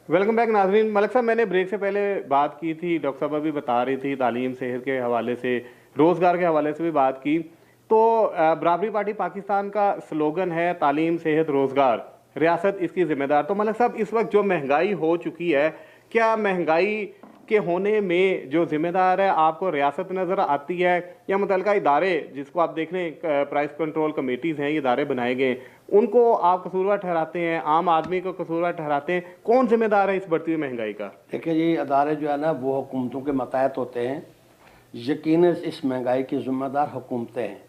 Welcome back नाजरीन। मलिक साहब, मैंने ब्रेक से पहले बात की थी, डॉक्टर साहब अभी बता रही थी तालीम सेहत के हवाले से, रोज़गार के हवाले से भी बात की। तो बराबरी पार्टी पाकिस्तान का स्लोगन है तालीम सेहत रोज़गार, रियासत इसकी जिम्मेदार। तो मलिक साहब, इस वक्त जो महंगाई हो चुकी है, क्या महंगाई के होने में जो जिम्मेदार है आपको रियासत नज़र आती है, या मुतलका इदारे जिसको आप देख लें प्राइस कंट्रोल कमेटीज़ हैं, ये इदारे बनाए गए, उनको आप कसूरवार ठहराते हैं, आम आदमी को कसूरवार ठहराते हैं? कौन जिम्मेदार है इस बढ़ती हुई महंगाई का? देखिए जी, अदारे जो है ना वो हुकूमतों के मतहत होते हैं। यकीनन इस महंगाई की ज़िम्मेदार हुकूमतें हैं,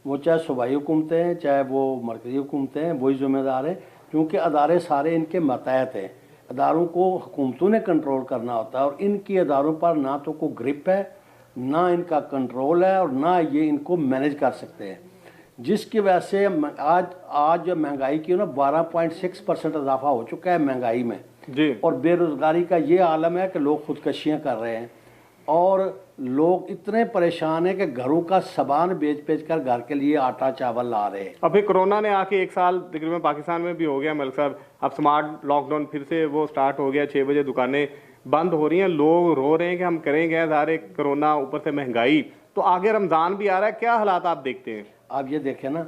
वो चाहे सूबाई हुकूमतें हैं चाहे वो मरकज़ी हुकूमतें हैं, वही ज़िम्मेदार हैं, क्योंकि अदारे सारे इनके मतहत हैं। अदारों को हुकूमतों ने कंट्रोल करना होता है और इनकी अदारों पर ना तो कोई ग्रिप है, ना इनका कंट्रोल है और ना ये इनको मैनेज कर सकते हैं, जिसकी वजह से आज महंगाई की ना 12.6% इजाफा हो चुका है महंगाई में जी। और बेरोज़गारी का ये आलम है कि लोग खुदकशियाँ कर रहे हैं और लोग इतने परेशान हैं कि घरों का सामान बेच बेच कर घर के लिए आटा चावल ला रहे हैं। अभी कोरोना ने आके 1 साल तकरीबन पाकिस्तान में भी हो गया मलिक साहब। अब स्मार्ट लॉकडाउन फिर से वो स्टार्ट हो गया, 6 बजे दुकानें बंद हो रही हैं, लोग रो रहे हैं कि हम करेंगे सारे, कोरोना ऊपर से महंगाई, तो आगे रमज़ान भी आ रहा है, क्या हालात आप देखते हैं? आप ये देखें ना,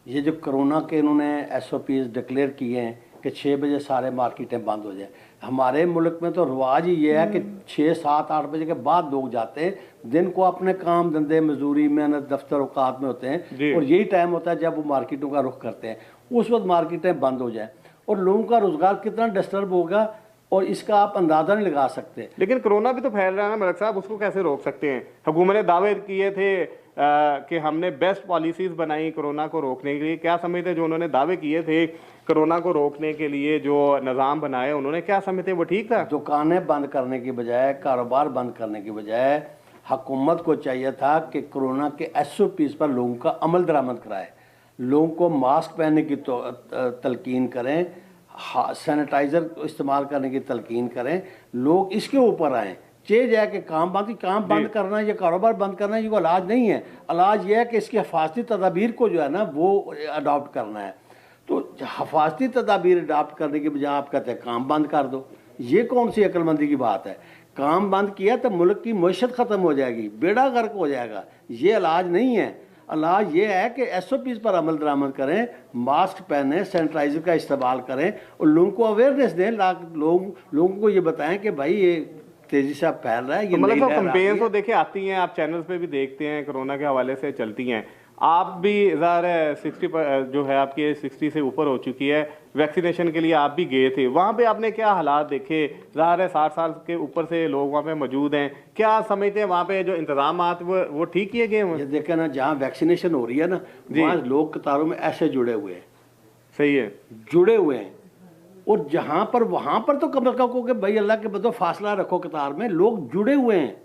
ये जो कोरोना के इन्होंने SOPs डिक्लेयर किए हैं कि 6 बजे सारे मार्केटें बंद हो जाए। हमारे मुल्क में तो रिवाज ही ये है कि 6, 7, 8 बजे के बाद लोग जाते हैं, दिन को अपने काम धंधे मजदूरी मेहनत दफ्तर औकात में होते हैं और यही टाइम होता है जब वो मार्केटों का रुख करते हैं। उस वक्त मार्केटें बंद हो जाए और लोगों का रोज़गार कितना डिस्टर्ब होगा और इसका आप अंदाज़ा नहीं लगा सकते। लेकिन कोरोना भी तो फैल रहा है ना मलिक साहब, उसको कैसे रोक सकते हैं? हुकूमत ने दावे किए थे कि हमने बेस्ट पॉलिसीज बनाई कोरोना को रोकने के लिए। क्या समझते जो उन्होंने दावे किए थे कोरोना को रोकने के लिए, जो निज़ाम बनाए उन्होंने, क्या समझते वो ठीक था? दुकानें बंद करने की बजाय, कारोबार बंद करने की बजाय हुकूमत को चाहिए था कि कोरोना के SOPs पर लोगों का अमल दरामद कराए, लोगों को मास्क पहनने की तलकीन करें, सैनिटाइज़र इस्तेमाल करने की तलकीन करें, लोग इसके ऊपर आएँ। चीज़ है कि काम बंद करना या कारोबार बंद करना ये इलाज नहीं है। इलाज ये है कि इसकी हिफाजती तदाबीर को जो है ना वो अडॉप्ट करना है। तो हिफाजती तदाबीर अडॉप्ट करने के बजाय आप कहते हैं काम बंद कर दो, ये कौन सी अक्लमंदी की बात है? काम बंद किया तो मुल्क की मईशत ख़त्म हो जाएगी, बेड़ा गर्क हो जाएगा। ये इलाज नहीं है। इलाज ये है कि SOPs पर अमल दरामद करें, मास्क पहने, सैनिटाइज़र का इस्तेमाल करें और लोगों को अवेयरनेस दें। लोगों को ये बताएं कि भाई ये तेजी से फैल रहा है, ये मतलब कंपेन तो देखे आती हैं, आप चैनल्स पे भी देखते हैं, कोरोना के हवाले से चलती हैं। आप भी ज़ाहिर है 60 जो है आपकी 60 से ऊपर हो चुकी है, वैक्सीनेशन के लिए आप भी गए थे, वहाँ पे आपने क्या हालात देखे? ज़ाहिर है 60 साल के ऊपर से लोग वहाँ पे मौजूद हैं, क्या समझते हैं वहाँ पे जो इंतजाम वो ठीक किए गए हैं? ये देखें ना, जहाँ वैक्सीनेशन हो रही है ना वहाँ लोग कतारों में ऐसे जुड़े हुए हैं। सही है, जुड़े हुए हैं। और जहाँ पर वहाँ पर तो कम से कम को कि भाई अल्लाह के बदो फासला रखो, कतार में लोग जुड़े हुए हैं,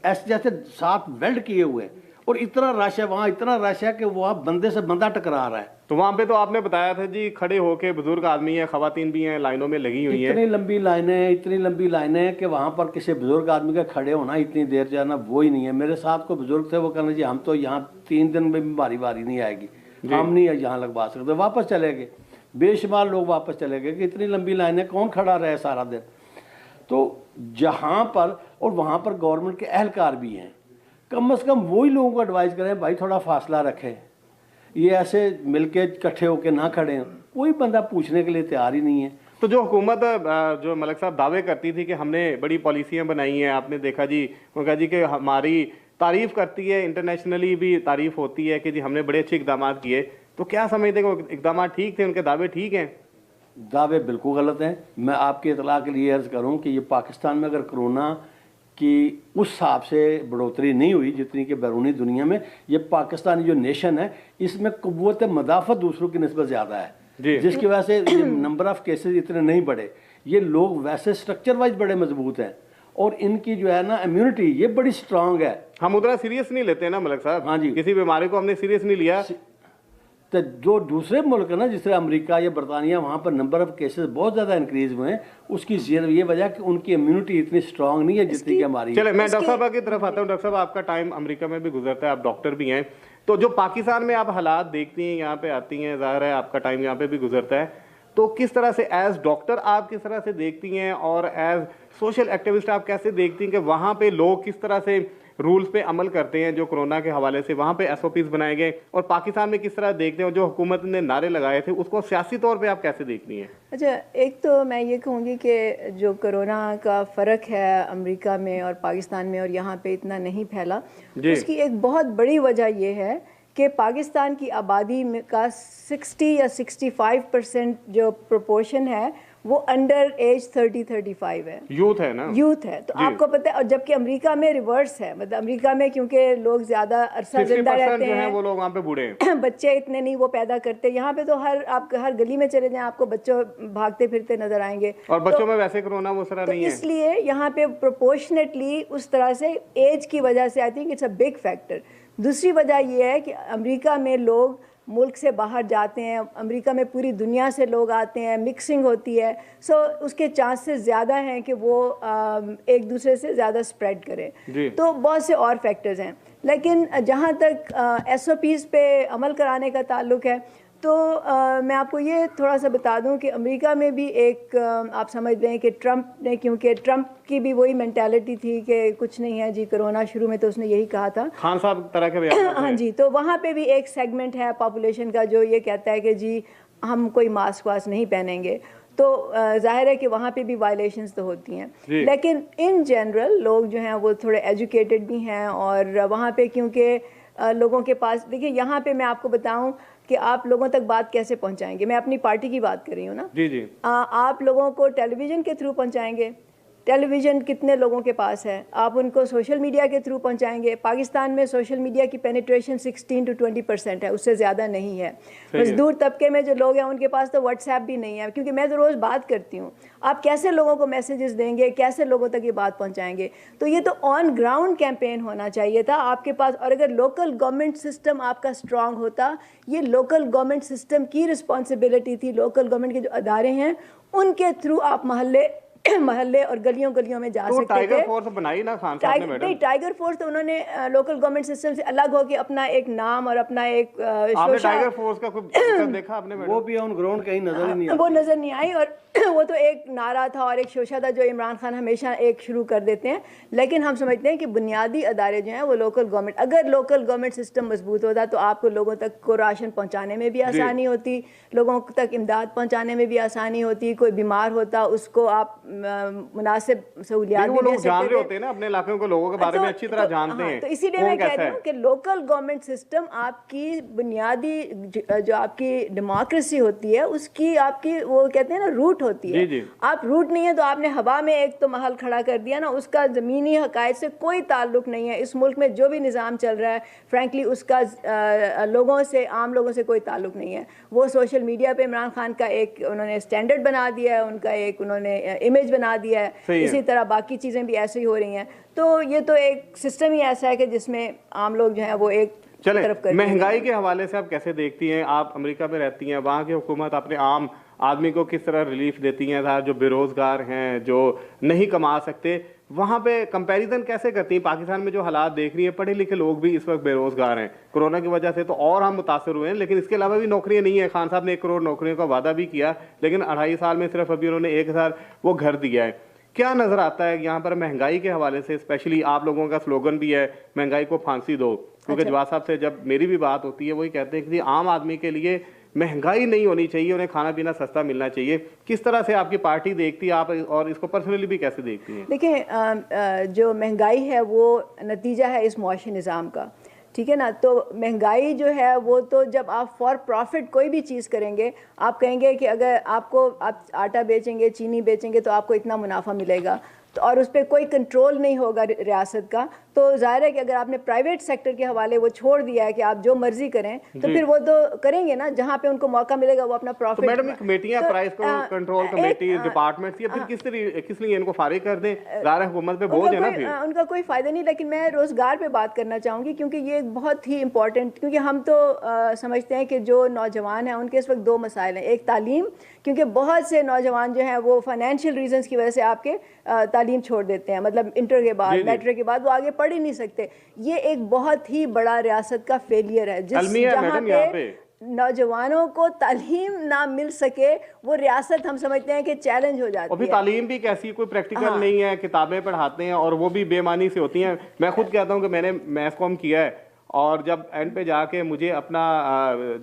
ऐसे जैसे साथ वेल्ड किए हुए हैं और इतना रश है वहाँ, इतना रश है कि वहाँ बंदे से बंदा टकरा रहा है। तो वहाँ पे तो आपने बताया था जी, खड़े होके बुजुर्ग आदमी है, खवातीन भी हैं, लाइनों में लगी हुई हैं, इतनी लंबी लाइनें कि वहाँ पर किसी बुजुर्ग आदमी का खड़े होना इतनी देर जाना वो ही नहीं है। मेरे साथ को बुजुर्ग थे, वो कहना जी हम तो यहाँ 3 दिन में भी बारी नहीं आएगी, हम नहीं यहाँ लगवा सकते, वापस चले गए। बेशुमार लोग वापस चले गए कि इतनी लंबी लाइनें कौन खड़ा रहे सारा दिन। तो जहाँ पर और वहाँ पर गवर्नमेंट के एहलकार भी हैं, कम से कम वही लोगों को एडवाइस करें भाई थोड़ा फासला रखें, ये ऐसे मिलके इकट्ठे होकर ना खड़े हैं। कोई बंदा पूछने के लिए तैयार ही नहीं है। तो जो हुकूमत जो मलिक साहब दावे करती थी कि हमने बड़ी पॉलिसियाँ बनाई हैं, आपने देखा जी, उनका जी कि हमारी तारीफ़ करती है, इंटरनेशनली भी तारीफ़ होती है कि जी हमने बड़े अच्छे इकदाम किए, तो क्या समझते हैं वो इकदाम ठीक थे, उनके दावे ठीक हैं? दावे बिल्कुल गलत हैं। मैं आपकी इतला के लिए अर्ज़ करूं कि ये पाकिस्तान में अगर कोरोना की उस हिसाब से बढ़ोतरी नहीं हुई जितनी कि बैरूनी दुनिया में, ये पाकिस्तानी जो नेशन है इसमें क़ुव्वत मदाफ़त दूसरों की निस्बत ज़्यादा है, जिसकी वजह से ये नंबर ऑफ़ केसेस इतने नहीं बढ़े। ये लोग वैसे स्ट्रक्चर वाइज बड़े मजबूत हैं और इनकी जो है ना इम्यूनिटी ये बड़ी स्ट्रांग है। हम उतना सीरियस नहीं लेते ना मलिक साहब। हाँ जी, किसी बीमारी को हमने सीरियस नहीं लिया। तो जो दूसरे मुल्क है ना, जिस तरह अमेरिका या बरतानिया, वहाँ पर नंबर ऑफ़ केसेस बहुत ज़्यादा इंक्रीज हुए हैं। उसकी ये वजह कि उनकी इम्यूनिटी इतनी स्ट्रांग नहीं है जितनी कि हमारी। चले मैं डॉक्टर साहब की तरफ आता हूँ। डॉक्टर साहब, आपका टाइम अमेरिका में भी गुजरता है, आप डॉक्टर भी हैं, तो जो पाकिस्तान में आप हालात देखती हैं, यहाँ पे आती हैं, ज़ाहिर है आपका टाइम यहाँ पे भी गुजरता है, तो किस तरह से एज डॉक्टर आप किस तरह से देखती हैं और एज सोशल एक्टिविस्ट आप कैसे देखती हैं कि वहाँ पे लोग किस तरह से रूल्स पे अमल करते हैं जो कोरोना के हवाले से वहाँ पे एसओपीज बनाए गए, और पाकिस्तान में किस तरह देखते हैं और जो हुकूमत ने नारे लगाए थे उसको सियासी तौर पे आप कैसे देखती हैं? अच्छा, एक तो मैं ये कहूँगी कि जो कोरोना का फ़र्क है अमेरिका में और पाकिस्तान में और यहाँ पे इतना नहीं फैला, उसकी एक बहुत बड़ी वजह ये है कि पाकिस्तान की आबादी में का 60 या 65% जो प्रोपोर्शन है वो अंडर एज 30-35 है, यूथ है ना, यूथ है। तो आपको पता है, और जबकि अमेरिका में रिवर्स है, मतलब अमेरिका में क्योंकि लोग ज्यादा अरसा जिंदा रहते हैं, वो लोग वहाँ पे बूढ़े हैं, बच्चे इतने नहीं वो पैदा करते। यहाँ पे तो आप हर गली में चले जाएं आपको बच्चों भागते फिरते नजर आएंगे, और बच्चों में वैसे कोरोना वो तरह नहीं है, इसलिए यहाँ पे प्रोपोर्शनेटली उस तरह से एज की वजह से I think it's a big factor. दूसरी वजह ये है कि अमेरिका में लोग मुल्क से बाहर जाते हैं, अमेरिका में पूरी दुनिया से लोग आते हैं, मिक्सिंग होती है, सो उसके चांसेस ज़्यादा हैं कि वो एक दूसरे से ज़्यादा स्प्रेड करें। तो बहुत से और फैक्टर्स हैं, लेकिन जहाँ तक एसओपीज़ पे अमल कराने का ताल्लुक है तो मैं आपको ये थोड़ा सा बता दूं कि अमेरिका में भी एक आप समझ लें कि ट्रंप ने, क्योंकि ट्रंप की भी वही मेंटालिटी थी कि कुछ नहीं है जी कोरोना, शुरू में तो उसने यही कहा था, खान साहब तरह के हाँ जी। तो वहाँ पे भी एक सेगमेंट है पॉपुलेशन का जो ये कहता है कि जी हम कोई मास्क वास्क नहीं पहनेंगे, तो जाहिर है कि वहाँ पे भी वायलेशंस तो होती हैं, लेकिन इन जनरल लोग जो हैं वो थोड़े एजुकेटेड भी हैं, और वहाँ पे क्योंकि लोगों के पास, देखिए यहाँ पे मैं आपको बताऊं कि आप लोगों तक बात कैसे पहुंचाएंगे, मैं अपनी पार्टी की बात कर रही हूँ ना जी। आप लोगों को टेलीविज़न के थ्रू पहुंचाएंगे, टेलीविज़न कितने लोगों के पास है, आप उनको सोशल मीडिया के थ्रू पहुंचाएंगे। पाकिस्तान में सोशल मीडिया की पेनिट्रेशन 16 to 20% है, उससे ज़्यादा नहीं है। मजदूर तबके में जो लोग हैं उनके पास तो व्हाट्सएप भी नहीं है, क्योंकि मैं तो रोज़ बात करती हूँ, आप कैसे लोगों को मैसेजेस देंगे, कैसे लोगों तक ये बात पहुँचाएंगे? तो ये तो ऑन ग्राउंड कैंपेन होना चाहिए था आपके पास, और अगर लोकल गवर्नमेंट सिस्टम आपका स्ट्रांग होता, ये लोकल गवर्नमेंट सिस्टम की रिस्पॉन्सिबिलिटी थी, लोकल गवर्नमेंट के जो अदारे हैं उनके थ्रू आप महल्ले और गलियों गलियों में जा सकते थे। टाइगर फोर्स बनाई ना खान साहब ने मैडम? नहीं, टाइगर फोर्स तो उन्होंने लोकल गवर्नमेंट सिस्टम से अलग होकर अपना एक नाम और अपना एक आपने टाइगर फोर्स का कोई देखा आपने मैडम? वो भी ऑन ग्राउंड कहीं नजर ही नहीं आई, वो नजर नहीं आई, और वो तो एक नारा था और एक शोशा था जो इमरान खान हमेशा एक शुरू कर देते हैं, लेकिन हम समझते हैं कि बुनियादी अदारे जो हैं वो लोकल गवर्नमेंट, अगर लोकल गवर्नमेंट सिस्टम मजबूत होता तो आपको लोगों तक को राशन पहुंचाने में भी आसानी होती, लोगों तक इमदाद पहुंचाने में भी आसानी होती, कोई बीमार होता उसको आप मुनासिब सहूलियात भी दे सकते होते हैं ना, अपने इलाके को लोगों के बारे में अच्छी तरह जानते हैं। तो इसीलिए मैं कह रही हूँ कि लोकल गवर्नमेंट सिस्टम आपकी बुनियादी जो आपकी डेमोक्रेसी होती है उसकी आपकी वो कहते हैं ना रूट होती है। जी। आप रूट नहीं है तो आपने हवा में एक तो महल खड़ा कर दिया ना, उसका ज़मीनी हक़ाइक़ से कोई ताल्लुक नहीं है। इस मुल्क में जो भी निज़ाम चल रहा है फ्रैंकली उसका लोगों से, आम लोगों से कोई ताल्लुक नहीं है। वो सोशल मीडिया पे इमरान खान का एक उन्होंने स्टैंडर्ड बना दिया है, उनका एक उन्होंने इमेज बना दिया है, इसी तरह बाकी चीज़ें भी ऐसे ही हो रही हैं। तो ये तो एक सिस्टम ही ऐसा है कि जिसमें आम लोग जो है वो एक तरफ कर। महंगाई के हवाले से आप कैसे देखती हैं? आप अमेरिका में रहती हैं, वहाँ की हुकूमत अपने आम आदमी को किस तरह रिलीफ देती हैं? जो बेरोजगार हैं, जो नहीं कमा सकते, वहाँ पे कंपैरिजन कैसे करती हैं? पाकिस्तान में जो हालात देख रही है, पढ़े लिखे लोग भी इस वक्त बेरोजगार हैं, कोरोना की वजह से तो और हम मुतासर हुए हैं, लेकिन इसके अलावा भी नौकरियां नहीं है। खान साहब ने 1 करोड़ नौकरियों का वादा भी किया, लेकिन 2.5 साल में सिर्फ अभी उन्होंने 1000 वो घर दिया है। क्या नजर आता है यहाँ पर महंगाई के हवाले से? स्पेशली आप लोगों का स्लोगन भी है महंगाई को फांसी दो, क्योंकि जवाब साहब से जब मेरी भी बात होती है वही कहते हैं कि आम आदमी के लिए महंगाई नहीं होनी चाहिए, उन्हें खाना पीना सस्ता मिलना चाहिए। किस तरह से आपकी पार्टी देखती है आप, और इसको पर्सनली भी कैसे देखती हैं? देखिए, जो महंगाई है वो नतीजा है इस मुआशी निज़ाम का, ठीक है ना। तो महंगाई जो है वो तो जब आप फॉर प्रॉफिट कोई भी चीज़ करेंगे, आप कहेंगे कि अगर आप आटा बेचेंगे, चीनी बेचेंगे तो आपको इतना मुनाफा मिलेगा, तो और उस पर कोई कंट्रोल नहीं होगा रियासत का, तो जाहिर है कि अगर आपने प्राइवेट सेक्टर के हवाले वो छोड़ दिया है कि आप जो मर्जी करें, तो फिर वो तो करेंगे ना, जहाँ पे उनको मौका मिलेगा वो अपना प्रॉफिट। तो मैडम कमेटियां, प्राइस कंट्रोल कमेटी, डिपार्टमेंट, या फिर किस लिए इनको फारिग कर दें? ज़ाहिर हुकूमत पे बोझ है ना फिर। उनका कोई फायदा नहीं, लेकिन मैं रोजगार पे बात करना चाहूँगी, क्योंकि ये एक बहुत ही इंपॉर्टेंट, क्योंकि हम तो समझते हैं कि जो नौजवान हैं उनके इस वक्त 2 मसाइल हैं। एक तालीम, क्योंकि बहुत से नौजवान जो हैं वो फाइनेंशियल रीजंस की वजह से आपके तालीम छोड़ देते हैं, मतलब इंटर के बाद, मैट्रिक के बाद वो आगे पढ़ ही नहीं सकते। ये एक बहुत ही बड़ा रियासत का फेलियर है, जिस जहाँ पे नौजवानों को तालीम ना मिल सके, वो रियासत हम समझते हैं कि चैलेंज हो और जाती फिर है। तालीम भी कैसी, कोई प्रैक्टिकल हाँ। नहीं है, किताबें पढ़ाते हैं और वो भी बेमानी से होती हैं। मैं खुद कहता हूँ कि मैंने मैथ कॉम किया है और जब एंड पे जाके मुझे अपना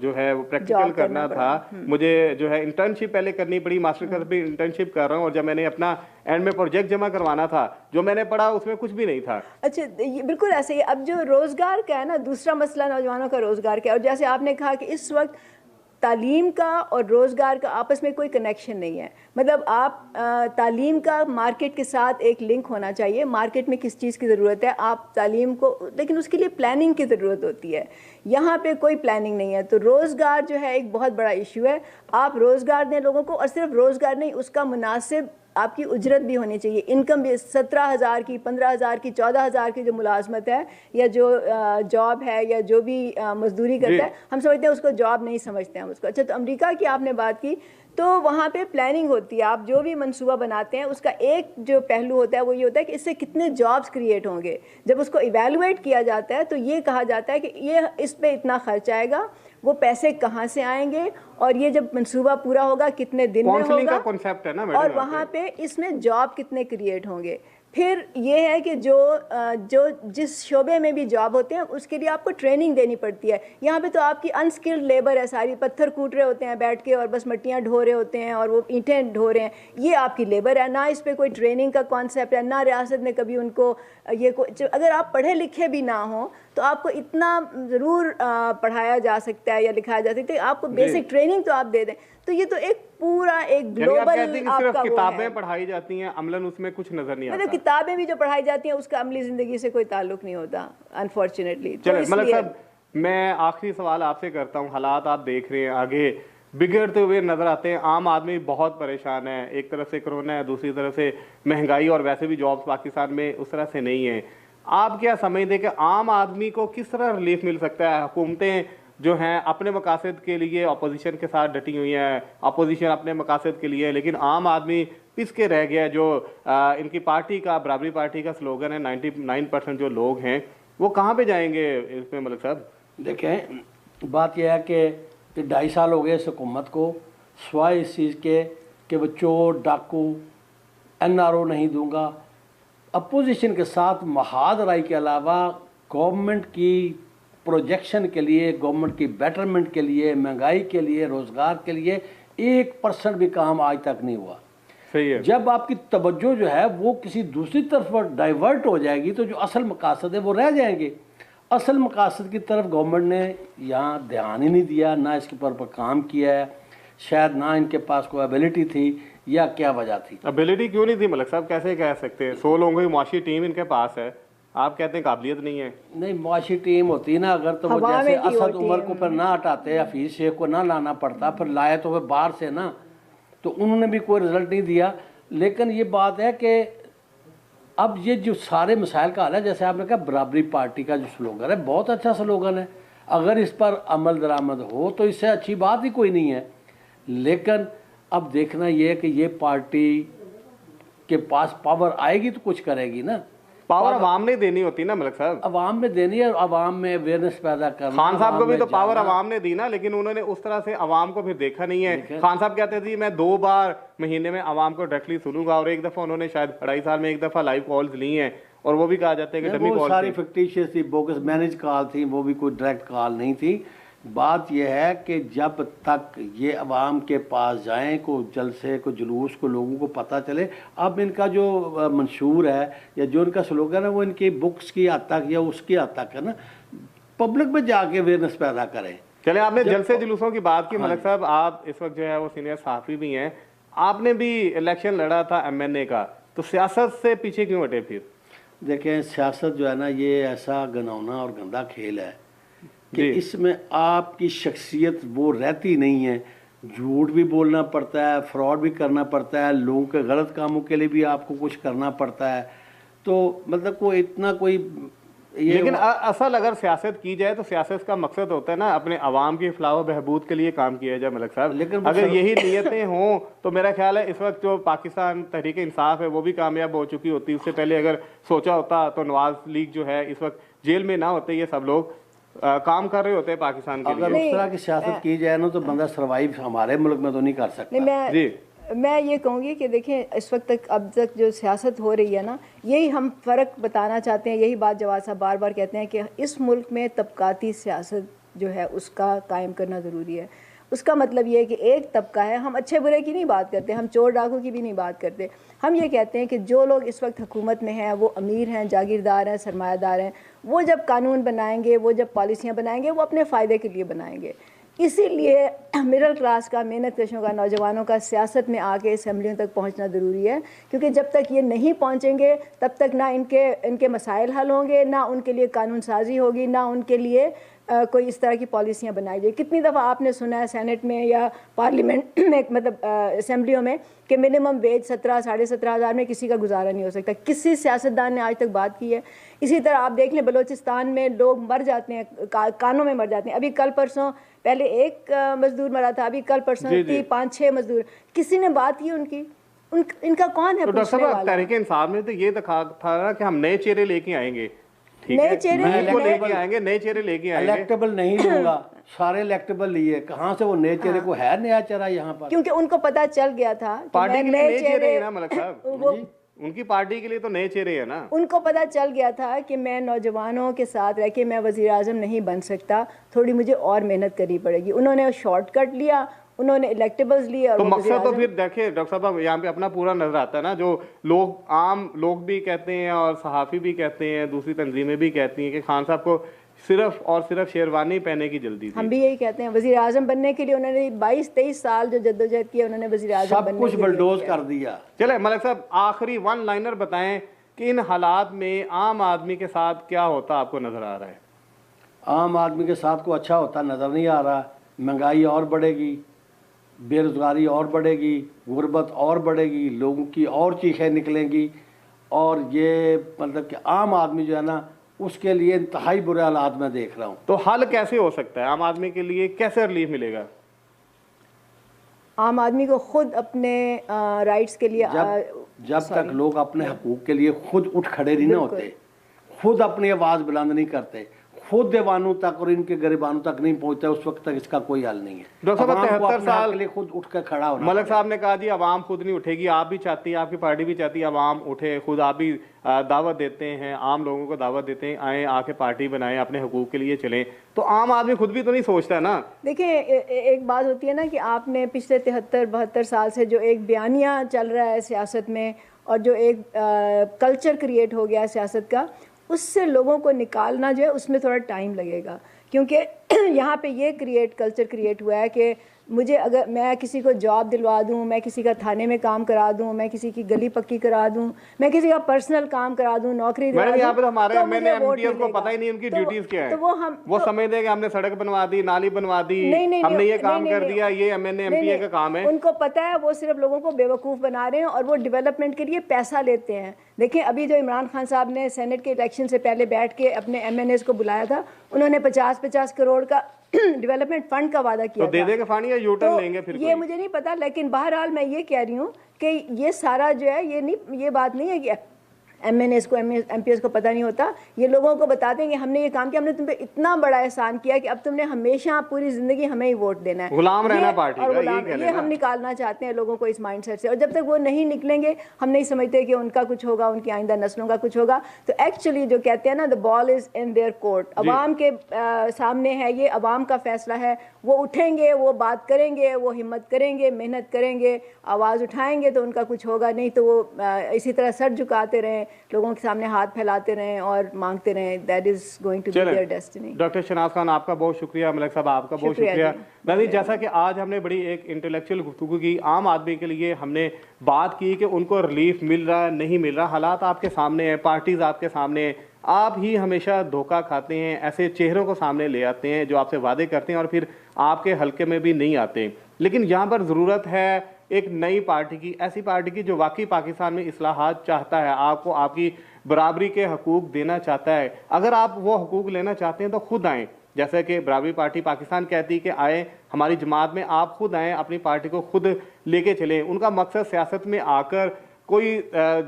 जो है वो प्रैक्टिकल जॉब करना करना था, मुझे जो है इंटर्नशिप पहले करनी पड़ी, मास्टर कर भी इंटर्नशिप कर रहा हूँ, और जब मैंने अपना एंड में प्रोजेक्ट जमा करवाना था, जो मैंने पढ़ा उसमें कुछ भी नहीं था। अच्छा, ये बिल्कुल ऐसे ही। अब जो रोज़गार का है ना, दूसरा मसला नौजवानों का रोज़गार का है। और जैसे आपने कहा कि इस वक्त तालीम का और रोज़गार का आपस में कोई कनेक्शन नहीं है। मतलब आप तालीम का मार्केट के साथ एक लिंक होना चाहिए, मार्केट में किस चीज़ की ज़रूरत है, आप तालीम को, लेकिन उसके लिए प्लानिंग की ज़रूरत होती है। यहाँ पे कोई प्लानिंग नहीं है। तो रोज़गार जो है एक बहुत बड़ा इशू है। आप रोज़गार दें लोगों को, और सिर्फ रोज़गार नहीं, उसका मुनासिब आपकी उजरत भी होनी चाहिए, इनकम भी। 17,000 की, 15,000 की, 14,000 की जो मुलाजमत है या जो जॉब है या जो भी मजदूरी करता है, हम समझते हैं उसको जॉब नहीं समझते हैं उसको। अच्छा, तो अमेरिका की आपने बात की, तो वहाँ पे प्लानिंग होती है। आप जो भी मंसूबा बनाते हैं उसका एक जो पहलू होता है वो ये होता है कि इससे कितने जॉब्स क्रिएट होंगे। जब उसको इवेलुएट किया जाता है तो ये कहा जाता है कि ये इस पे इतना खर्च आएगा, वो पैसे कहाँ से आएंगे, और ये जब मंसूबा पूरा होगा कितने दिन में काउंसलिंग होगा, का कॉन्सेप्ट है ना मैडम, और वहाँ पे इसमें जॉब कितने क्रिएट होंगे। फिर ये है कि जो जिस शोबे में भी जॉब होते हैं उसके लिए आपको ट्रेनिंग देनी पड़ती है। यहाँ पे तो आपकी अनस्किल्ड लेबर है सारी, पत्थर कूट रहे होते हैं बैठ के और बस मट्टियाँ ढो रहे होते हैं और वो ईंटें ढो रहे हैं, ये आपकी लेबर है। ना इस पे कोई ट्रेनिंग का कॉन्सेप्ट है, ना रियासत ने कभी उनको ये अगर आप पढ़े लिखे भी ना हो तो आपको इतना ज़रूर पढ़ाया जा सकता है या लिखाया जा सकता है, आपको बेसिक ट्रेनिंग तो आप दे दें। तो ये तो एक पूरा एक ग्लोबल आपका किताबें पढ़ाई जाती हैं, अमलन उसमें कुछ नजर नहीं आता। मतलब किताबें भी जो पढ़ाई जाती हैं उसका अमली जिंदगी से कोई ताल्लुक नहीं होता, अनफॉर्चुनेटली। चलो मलिक साहब, मैं आखिरी सवाल आपसे करता हूँ। हालात आप देख रहे हैं आगे बिगड़ते हुए नजर आते हैं, आम आदमी बहुत परेशान है। एक तरफ से कोरोना है, दूसरी तरफ से महंगाई, और वैसे भी जॉब्स पाकिस्तान में उस तरह से नहीं है। आप क्या समझते हैं कि आम आदमी को किस तरह रिलीफ मिल सकता है? हुकूमतें जो हैं अपने मकासद के लिए अपोजिशन के साथ डटी हुई हैं, अपोजिशन अपने मकासद के लिए, लेकिन आम आदमी पिस के रह गया। जो इनकी पार्टी का, बराबरी पार्टी का स्लोगन है, 99% जो लोग हैं वो कहाँ पे जाएंगे इसमें मलिक साहब? देखें, बात यह है कि 2.5 साल हो गए इस हुकूमत को, स्वाय इस चीज़ के कि वो चोर डाकू NRO नहीं दूंगा। अपोजिशन के साथ महाद राय के अलावा गवर्नमेंट की प्रोजेक्शन के लिए, गवर्नमेंट की बेटरमेंट के लिए, महंगाई के लिए, रोज़गार के लिए 1% भी काम आज तक नहीं हुआ। सही है। जब आपकी तवज्जो जो है वो किसी दूसरी तरफ डाइवर्ट हो जाएगी तो जो असल मकासद है वो रह जाएंगे। असल मकासद की तरफ गवर्नमेंट ने यहाँ ध्यान ही नहीं दिया, ना इसके पर काम किया है। शायद ना इनके पास कोई एबिलिटी थी या क्या वजह थी। एबिलिटी क्यों नहीं थी मलिक साहब, कैसे कह सकते हैं? 100 लोगों की मुआशी टीम इनके पास है, आप कहते हैं काबिलियत नहीं है। नहीं, मुआशी टीम होती ना अगर, तो वो जैसे असद उमर को फिर ना हटाते, हफीज शेख को ना लाना पड़ता, फिर लाए तो वह बाहर से ना, तो उन्होंने भी कोई रिजल्ट नहीं दिया। लेकिन ये बात है कि अब ये जो सारे मसाइल का हाल है, जैसे आपने कहा बराबरी पार्टी का जो स्लोगन है बहुत अच्छा स्लोगन है, अगर इस पर अमल दरामद हो तो इससे अच्छी बात ही कोई नहीं है। लेकिन अब देखना ये है कि ये पार्टी के पास पावर आएगी तो कुछ करेगी ना। पावर अवाम ने देनी होती ना मलिक साहब, अवाम में देनी है, अवाम में अवेयरनेस पैदा करना। खान साहब को भी तो पावर अवाम ने दी ना, लेकिन उन्होंने उस तरह से अवाम को फिर देखा नहीं है। खान साहब कहते थे मैं 2 बार महीने में अवाम को डायरेक्टली सुनूंगा, और एक दफा उन्होंने शायद 2.5 साल में एक दफा लाइव कॉल्स ली हैं, और वो भी कहा जाता है कि डमी कॉल सारी फिक्टिशियस थी, बोगस मैनेज कॉल थी, वो भी कोई डायरेक्ट कॉल नहीं थी। बात यह है कि जब तक ये अवाम के पास जाएं, को जलसे को जुलूस को लोगों को पता चले। अब इनका जो मंशूर है या जो इनका स्लोगन है वो इनकी बुक्स की हद तक या उसकी हद तक है ना, पब्लिक में जाके अवेयरनेस पैदा करें। चले, आपने जलसे जुलूसों की बात की मलिक साहब, आप इस वक्त जो है वो सीनियर सहाफ़ी भी हैं, आपने भी इलेक्शन लड़ा था MNA का, तो सियासत से पीछे क्यों हटे फिर? देखें, सियासत जो है ना ये ऐसा घिनौना और गंदा खेल है कि इसमें आपकी शख्सियत वो रहती नहीं है। झूठ भी बोलना पड़ता है, फ्रॉड भी करना पड़ता है, लोगों के गलत कामों के लिए भी आपको कुछ करना पड़ता है। तो मतलब कोई इतना कोई ये, लेकिन असल अगर सियासत की जाए तो सियासत का मकसद होता है ना अपने अवाम की फलाह व बहबूद के लिए काम किया जाए मलिक साहब। लेकिन अगर यही नीयतें हों तो मेरा ख्याल है इस वक्त जो पाकिस्तान तहरीक इंसाफ है वो भी कामयाब हो चुकी होती। उससे पहले अगर सोचा होता तो नवाज लीग जो है इस वक्त जेल में ना होते ये सब लोग। काम कर रहे होते हैं पाकिस्तान के अगर लिए। उस तरह की सियासत की जाए ना तो बंदा सरवाइव हमारे मुल्क में तो नहीं कर सकता। नहीं, मैं ये कहूँगी कि देखें इस वक्त तक अब तक जो सियासत हो रही है ना, यही हम फ़र्क बताना चाहते हैं। यही बात जवाद साहब बार बार कहते हैं कि इस मुल्क में तबकाती सियासत जो है उसका कायम करना ज़रूरी है। उसका मतलब ये है कि एक तबका है, हम अच्छे बुरे की नहीं बात करते, हम चोर डाकू की भी नहीं बात करते, हम ये कहते हैं कि जो लोग इस वक्त हुकूमत में हैं वो अमीर हैं, जागीरदार हैं, सरमायादार हैं, वो जब कानून बनाएंगे, वो जब पॉलिसियाँ बनाएंगे, वो अपने फ़ायदे के लिए बनाएंगे। इसीलिए मिडिल क्लास का, मेहनत कशों का, नौजवानों का सियासत में आके असम्बलियों तक पहुंचना ज़रूरी है, क्योंकि जब तक ये नहीं पहुंचेंगे तब तक ना इनके मसाइल हल होंगे, ना उनके लिए कानून साजी होगी, ना उनके लिए कोई इस तरह की पॉलिसियाँ बनाई जाए। कितनी दफ़ा आपने सुना है सेनेट में या पार्लियामेंट में, मतलब असम्बलियों में, कि मिनिमम वेज 17 साढ़े 17 हज़ार में किसी का गुजारा नहीं हो सकता। किसी सियासतदान ने आज तक बात की है? इसी तरह आप देख लें बलूचिस्तान में लोग मर जाते हैं, कानों में मर जाते हैं। अभी कल परसों, पहले एक मजदूर मरा था, अभी कल परसों 5-6 मजदूर। किसी ने बात की उनकी? इनका कौन है? तो डॉक्टर साहब तहरीक इंसाफ ने तो ये दिखा था ना कि हम नए चेहरे लेके आएंगे, नए चेहरे लेके आएंगे, नए चेहरे लेके आएंगे। इलेक्टेबल नहीं लूंगा, सारे इलेक्टेबल लिए, कहाँ से वो नए चेहरे को है नया चेहरा यहाँ पर? क्योंकि उनको पता चल गया था पार्टी के लिए नए चेहरे है ना मलिक साहब, उनकी पार्टी के लिए तो नए चेहरे है ना। उनको पता चल गया था कि मैं नौजवानों के साथ रह के मैं वज़ीर आज़म नहीं बन सकता, थोड़ी मुझे और मेहनत करनी पड़ेगी। उन्होंने शॉर्टकट लिया, उन्होंने इलेक्टेबल्स लिए। और तो मकसद तो फिर देखिए डॉक्टर साहब यहाँ पे अपना पूरा नजर आता है ना, जो लोग आम लोग भी कहते हैं और सहाफ़ी भी कहते हैं, दूसरी तंजीमें भी कहती हैं कि खान साहब को सिर्फ और सिर्फ शेरवानी पहनने की जल्दी थी। हम भी यही कहते हैं, वज़ीर आज़म बनने के लिए उन्होंने 22-23 साल जो जद्दोजहद की, उन्होंने वज़ीर आज़म सब कुछ बलडोज कर दिया। चले मलिक साहब, आखिरी वन लाइनर बताएं कि इन हालात में आम आदमी के साथ क्या होता आपको नजर आ रहा है? आम आदमी के साथ को अच्छा होता नजर नहीं आ रहा। महंगाई और बढ़ेगी, बेरोजगारी और बढ़ेगी, गुर्बत और बढ़ेगी, लोगों की और चीखें निकलेंगी, और ये मतलब कि आम आदमी जो है ना उसके लिए इंतहाई बुरे हालात में देख रहा हूँ। तो हल कैसे हो सकता है आम आदमी के लिए, कैसे रिलीफ मिलेगा? आम आदमी को खुद अपने राइट्स के लिए जब तक लोग अपने हकूक के लिए खुद उठ खड़े नहीं ना होते, खुद अपनी आवाज़ बुलंद नहीं करते, खुद दीवानों तक और इनके गरीबानों तक नहीं पहुंचता, उस वक्त तक इसका कोई हल नहीं है। डॉक्टर साहब 73 साल के लिए खुद उठ कर खड़ा होना। मलिक साहब ने कहा जी आवाम खुद नहीं उठेगी, आप भी चाहती है, आपकी पार्टी भी चाहती है आवाम उठे, खुद आप भी दावत देते हैं, आम लोगों को दावत देते हैं, आए आके पार्टी बनाएं, अपने हकूक के लिए चलें, तो आम आदमी खुद भी तो नहीं सोचता है ना। देखिए एक बात होती है ना कि आपने पिछले 73-72 साल से जो एक बयानिया चल रहा है सियासत में, और जो एक कल्चर क्रिएट हो गया है सियासत का, उससे लोगों को निकालना जो है उसमें थोड़ा टाइम लगेगा। क्योंकि यहाँ पे ये कल्चर क्रिएट हुआ है कि मुझे, अगर मैं किसी को जॉब दिलवा दूँ, मैं किसी का थाने में काम करा दूँ, मैं किसी की गली पक्की करा दूँ, मैं किसी का पर्सनल काम करा दूँ, नौकरी दिला दूँ, यहाँ पे हमारे तो एमएनए एमपीएस को पता ही नहीं उनकी ड्यूटीज क्या है। वो समझते हैं कि हमने सड़क बनवा दी, नाली बनवा दी, हमने ये काम कर दिया, ये एमएनए एमपीए का काम है। उनको पता है वो सिर्फ लोगों को बेवकूफ़ बना रहे हैं और वो डेवलपमेंट के लिए पैसा लेते हैं। देखिए अभी जो इमरान खान साहब ने सेनेट के इलेक्शन से पहले बैठ के अपने एमएनएस को बुलाया था, उन्होंने 50-50 करोड़ का डेवलपमेंट फंड का वादा किया। तो दे देंगे फंड या यूटर्न लेंगे फिर? ये मुझे नहीं पता, लेकिन बहरहाल मैं ये कह रही हूँ कि ये सारा जो है ये बात नहीं है कि एमएनएस को एमपीएस को पता नहीं होता। ये लोगों को बताते हैं कि हमने ये काम किया, हमने तुम पे इतना बड़ा एहसान किया कि अब तुमने हमेशा पूरी जिंदगी हमें ही वोट देना है, गुलाम रहना पार्टी का, ये हम निकालना चाहते हैं लोगों को इस माइंडसेट से। और जब तक वो नहीं निकलेंगे, हम नहीं समझते कि उनका कुछ होगा, उनकी आइंदा नस्लों का कुछ होगा। तो एक्चुअली जो कहते हैं ना, the ball is in their court, अवाम के सामने है, ये अवाम का फैसला है। वो उठेंगे, वो बात करेंगे, वो हिम्मत करेंगे, मेहनत करेंगे, आवाज़ उठाएंगे तो उनका कुछ होगा, नहीं तो वो इसी तरह सर झुकाते रहें, लोगों के सामने हाथ फैलाते रहें और मांगते रहें। That is going to be their destiny. Doctor Shahnaz Khan आपका बहुत शुक्रिया, मलिक साहब आपका बहुत शुक्रिया। नाज़रीन, जैसा कि आज हमने बड़ी एक इंटेलेक्चुअल गुफ्तगू की, आम आदमी के लिए हमने बात की कि उनको रिलीफ मिल रहा है नहीं मिल रहा, हालात आपके सामने है, पार्टीज आपके सामने है, आप ही हमेशा धोखा खाते हैं, ऐसे चेहरों को सामने ले आते हैं जो आपसे वादे करते हैं और फिर आपके हल्के में भी नहीं आते। लेकिन यहाँ पर ज़रूरत है एक नई पार्टी की, ऐसी पार्टी की जो वाकई पाकिस्तान में इस्लाहात चाहता है, आपको आपकी बराबरी के हकूक़ देना चाहता है। अगर आप वो हकूक़ लेना चाहते हैं तो खुद आएँ, जैसे कि बराबरी पार्टी पाकिस्तान कहती है कि आए हमारी जमात में, आप खुद आएँ, अपनी पार्टी को खुद लेके चलें। उनका मकसद सियासत में आकर कोई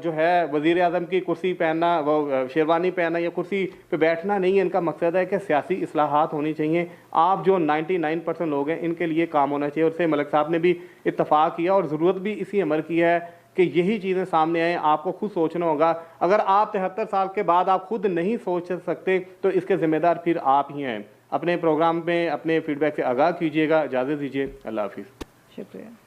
जो है वज़ीर आज़म की कुर्सी पहनना, वो शेरवानी पहनना या कुर्सी पे बैठना नहीं है। इनका मकसद है कि सियासी इस्लाहात होनी चाहिए। आप जो 99% लोग हैं इनके लिए काम होना चाहिए। और से मलिक साहब ने भी इत्तफाक किया और ज़रूरत भी इसी अमर की है कि यही चीज़ें सामने आएँ। आपको खुद सोचना होगा। अगर आप 73 साल के बाद आप खुद नहीं सोच सकते तो इसके ज़िम्मेदार फिर आप ही हैं। अपने प्रोग्राम में अपने फीडबैक से आगाह कीजिएगा। इजाज़त दीजिए। अल्लाह हाफिज़। शुक्रिया।